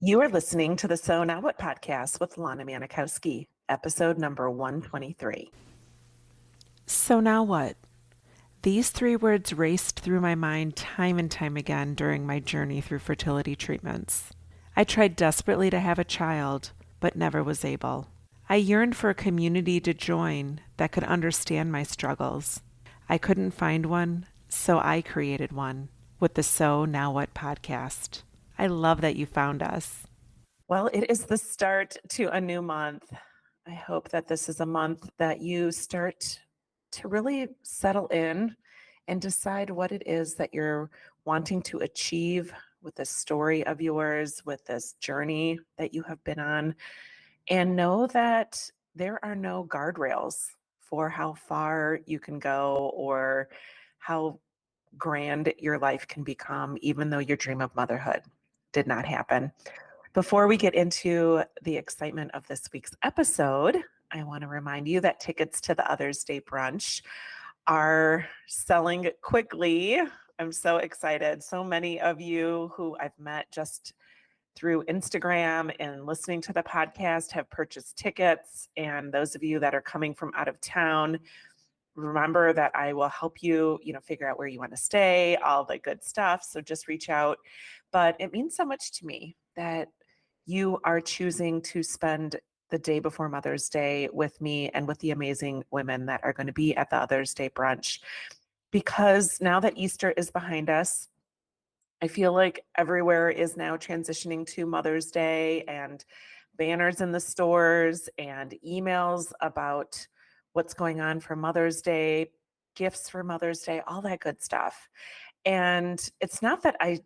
You are listening to the So Now What podcast with Lana Manikowski, episode number 123. So now what? These three words raced through my mind time and time again during my journey through fertility treatments. I tried desperately to have a child, but never was able. I yearned for a community to join that could understand my struggles. I couldn't find one, so I created one with the So Now What podcast. I love that you found us. Well, it is the start to a new month. I hope that this is a month that you start to really settle in and decide what it is that you're wanting to achieve with this story of yours, with this journey that you have been on, and know that there are no guardrails for how far you can go or how grand your life can become, even though your dream of motherhood did not happen. Before we get into the excitement of this week's episode, I want to remind you that tickets to the Others Day Brunch are selling quickly. I'm so excited. So many of you who I've met just through Instagram and listening to the podcast have purchased tickets. And those of you that are coming from out of town, remember that I will help you, figure out where you want to stay, all the good stuff. So just reach out. But it means so much to me that you are choosing to spend the day before Mother's Day with me and with the amazing women that are going to be at the Others Day Brunch. Because now that Easter is behind us, I feel like everywhere is now transitioning to Mother's Day, and banners in the stores and emails about what's going on for Mother's Day, gifts for Mother's Day, all that good stuff. And it's not that I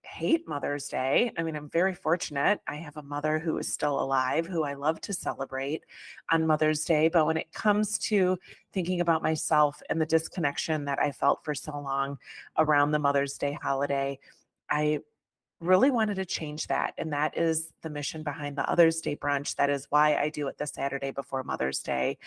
hate Mother's Day. I mean, I'm very fortunate. I have a mother who is still alive, who I love to celebrate on Mother's Day. But when it comes to thinking about myself and the disconnection that I felt for so long around the Mother's Day holiday, I really wanted to change that. And that is the mission behind the Others Day Brunch. That is why I do it the Saturday before Mother's Day.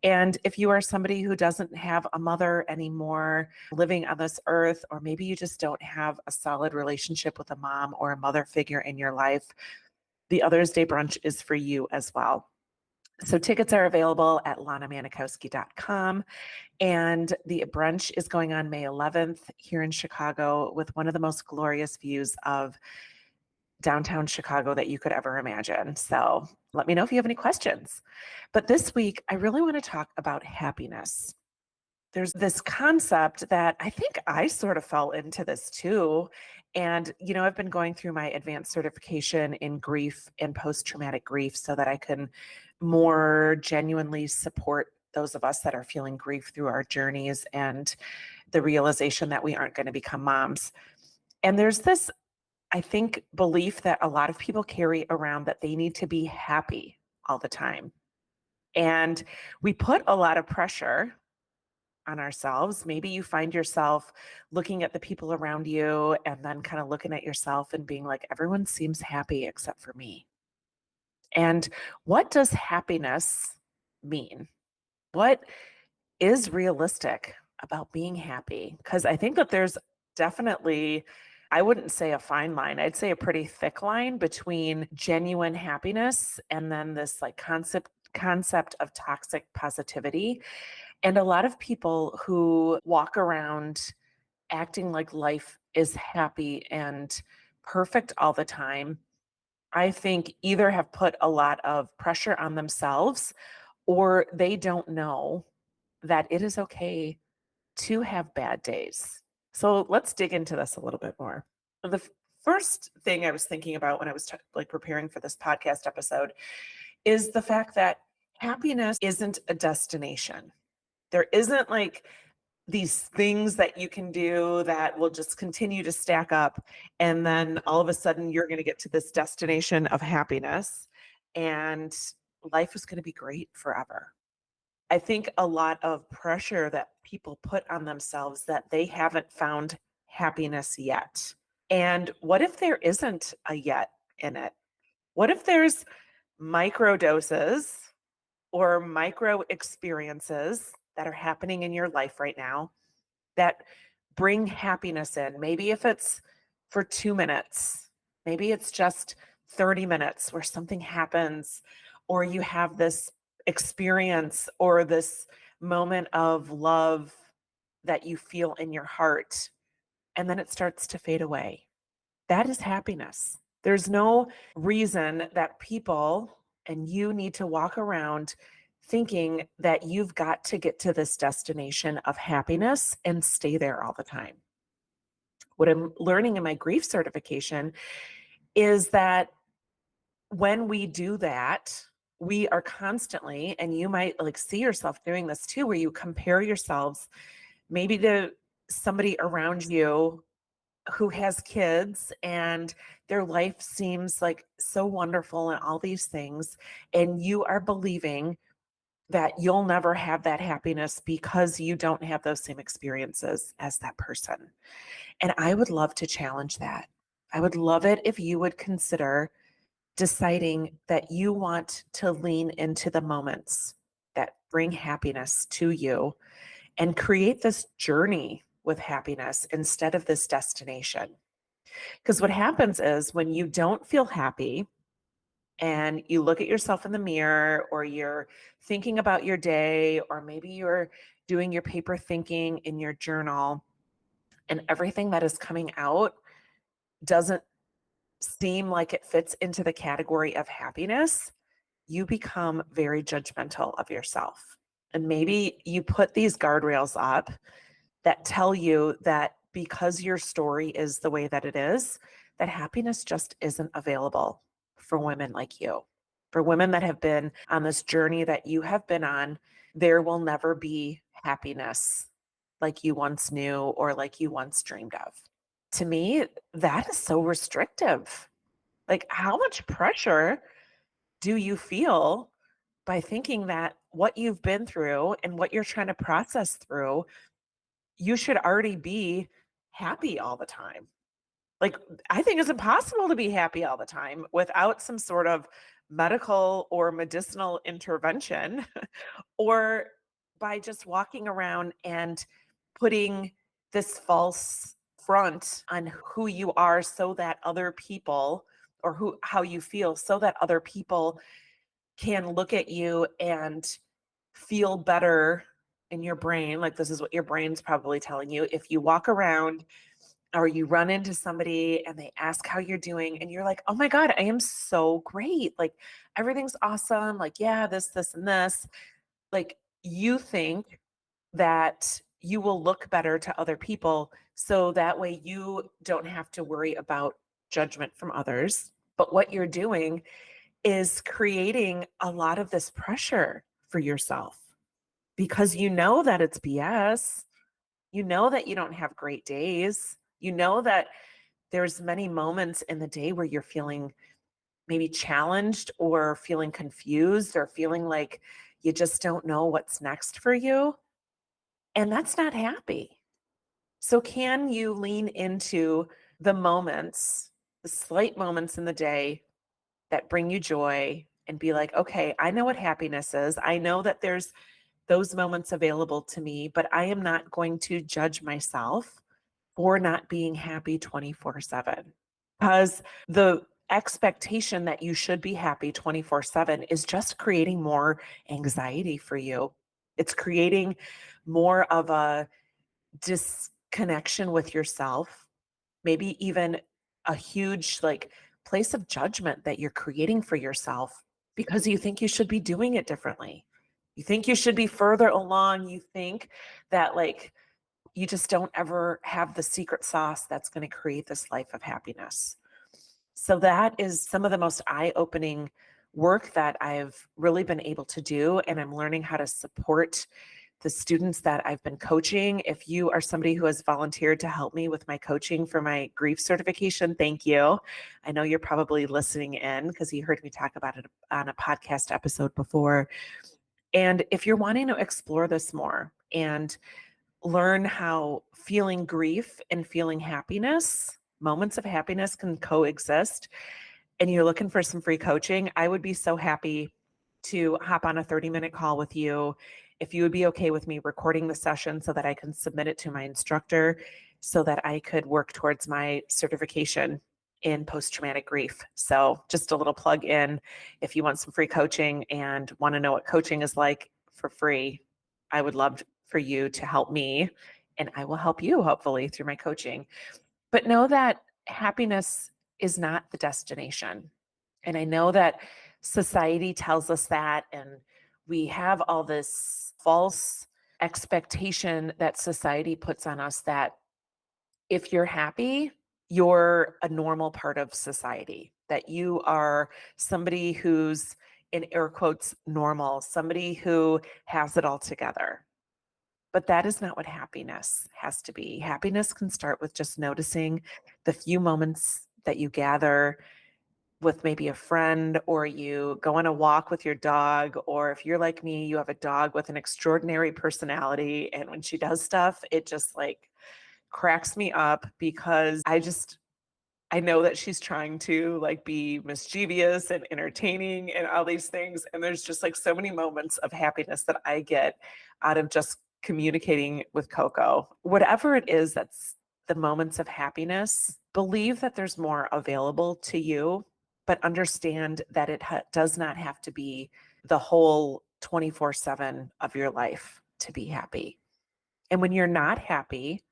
And if you are somebody who doesn't have a mother anymore living on this earth, or maybe you just don't have a solid relationship with a mom or a mother figure in your life, the Others Day Brunch is for you as well. So tickets are available at lanamanikowski.com. And the brunch is going on May 11th here in Chicago with one of the most glorious views of downtown Chicago that you could ever imagine. So let me know if you have any questions. But this week, I really want to talk about happiness. There's this concept that I think I sort of fell into this too. And, I've been going through my advanced certification in grief and post-traumatic grief so that I can more genuinely support those of us that are feeling grief through our journeys and the realization that we aren't going to become moms. And there's this, I think, belief that a lot of people carry around that they need to be happy all the time. And we put a lot of pressure on ourselves. Maybe you find yourself looking at the people around you and then kind of looking at yourself and being like, everyone seems happy except for me. And what does happiness mean? What is realistic about being happy? Because I think that there's definitely, I wouldn't say a fine line, I'd say a pretty thick line between genuine happiness and then this like concept of toxic positivity. And a lot of people who walk around acting like life is happy and perfect all the time, I think either have put a lot of pressure on themselves or they don't know that it is okay to have bad days. So let's dig into this a little bit more. The first thing I was thinking about when I was preparing for this podcast episode is the fact that happiness isn't a destination. There isn't like these things that you can do that will just continue to stack up. And then all of a sudden you're going to get to this destination of happiness and life is going to be great forever. I think a lot of pressure that people put on themselves that they haven't found happiness yet. And what if there isn't a yet in it? What if there's micro doses or micro experiences that are happening in your life right now that bring happiness in? Maybe if it's for 2 minutes, maybe it's just 30 minutes where something happens, or you have this experience or this moment of love that you feel in your heart, and then it starts to fade away. That is happiness. There's no reason that people and you need to walk around thinking that you've got to get to this destination of happiness and stay there all the time. What I'm learning in my grief certification is that when we do that, we are constantly, and you might like see yourself doing this too, where you compare yourselves maybe to somebody around you who has kids and their life seems like so wonderful and all these things. And you are believing that you'll never have that happiness because you don't have those same experiences as that person. And I would love to challenge that. I would love it if you would consider deciding that you want to lean into the moments that bring happiness to you and create this journey with happiness instead of this destination. Because what happens is when you don't feel happy and you look at yourself in the mirror, or you're thinking about your day, or maybe you're doing your paper thinking in your journal, and everything that is coming out doesn't seem like it fits into the category of happiness, you become very judgmental of yourself. And maybe you put these guardrails up that tell you that because your story is the way that it is, that happiness just isn't available for women like you. For women that have been on this journey that you have been on, there will never be happiness like you once knew or like you once dreamed of. To me, that is so restrictive. Like, how much pressure do you feel by thinking that what you've been through and what you're trying to process through, you should already be happy all the time? Like, I think it's impossible to be happy all the time without some sort of medical or medicinal intervention, or by just walking around and putting this false front on who you are so that other people, or how you feel, so that other people can look at you and feel better in your brain. Like, this is what your brain's probably telling you. If you walk around or you run into somebody and they ask how you're doing and you're like, "Oh my God, I am so great. Like, everything's awesome. Like, yeah, this, and this." Like, you think that you will look better to other people so that way you don't have to worry about judgment from others. But what you're doing is creating a lot of this pressure for yourself because you know that it's BS. You know that you don't have great days. You know that there's many moments in the day where you're feeling maybe challenged or feeling confused or feeling like you just don't know what's next for you. And that's not happy. So, can you lean into the moments, the slight moments in the day that bring you joy and be like, okay, I know what happiness is. I know that there's those moments available to me, but I am not going to judge myself for not being happy 24/7. Because the expectation that you should be happy 24/7 is just creating more anxiety for you. It's creating more of a disconnection with yourself, maybe even a huge like place of judgment that you're creating for yourself because you think you should be doing it differently. You think you should be further along. You think that like you just don't ever have the secret sauce that's going to create this life of happiness. So that is some of the most eye-opening work that I've really been able to do, and I'm learning how to support the students that I've been coaching. If you are somebody who has volunteered to help me with my coaching for my grief certification, thank you. I know you're probably listening in because you heard me talk about it on a podcast episode before. And if you're wanting to explore this more and learn how feeling grief and feeling happiness, moments of happiness can coexist, and you're looking for some free coaching, I would be so happy to hop on a 30-minute call with you. If you would be okay with me recording the session so that I can submit it to my instructor so that I could work towards my certification. in post-traumatic grief. So just a little plug in, if you want some free coaching and want to know what coaching is like for free, I would love for you to help me, and I will help you hopefully through my coaching. But know that happiness is not the destination. And I know that society tells us that, and we have all this false expectation that society puts on us that if you're happy, you're a normal part of society, that you are somebody who's, in air quotes, normal, somebody who has it all together. But that is not what happiness has to be. Happiness can start with just noticing the few moments that you gather with maybe a friend, or you go on a walk with your dog, or if you're like me, you have a dog with an extraordinary personality. And when she does stuff, it just like cracks me up because I know that she's trying to like be mischievous and entertaining and all these things. And there's just like so many moments of happiness that I get out of just communicating with Coco. Whatever it is that's the moments of happiness, believe that there's more available to you, but understand that it does not have to be the whole 24/7 of your life to be happy. And when you're not happy,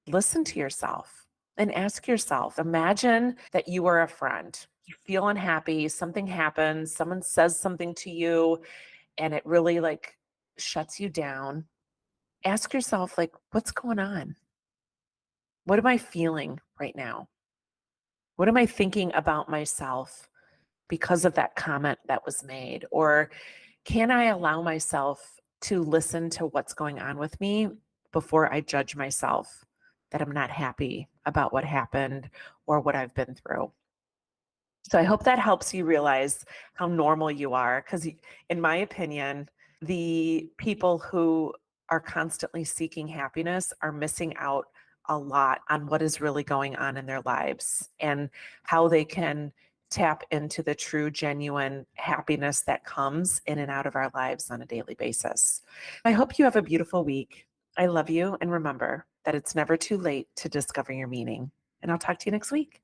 listen to yourself and ask yourself, imagine that you are a friend. You feel unhappy, something happens, someone says something to you, and it really like shuts you down. Ask yourself, like, what's going on? What am I feeling right now? What am I thinking about myself because of that comment that was made? Or can I allow myself to listen to what's going on with me before I judge myself that I'm not happy about what happened or what I've been through? So I hope that helps you realize how normal you are. Because, in my opinion, the people who are constantly seeking happiness are missing out a lot on what is really going on in their lives and how they can tap into the true, genuine happiness that comes in and out of our lives on a daily basis. I hope you have a beautiful week. I love you. And remember that it's never too late to discover your meaning. And I'll talk to you next week.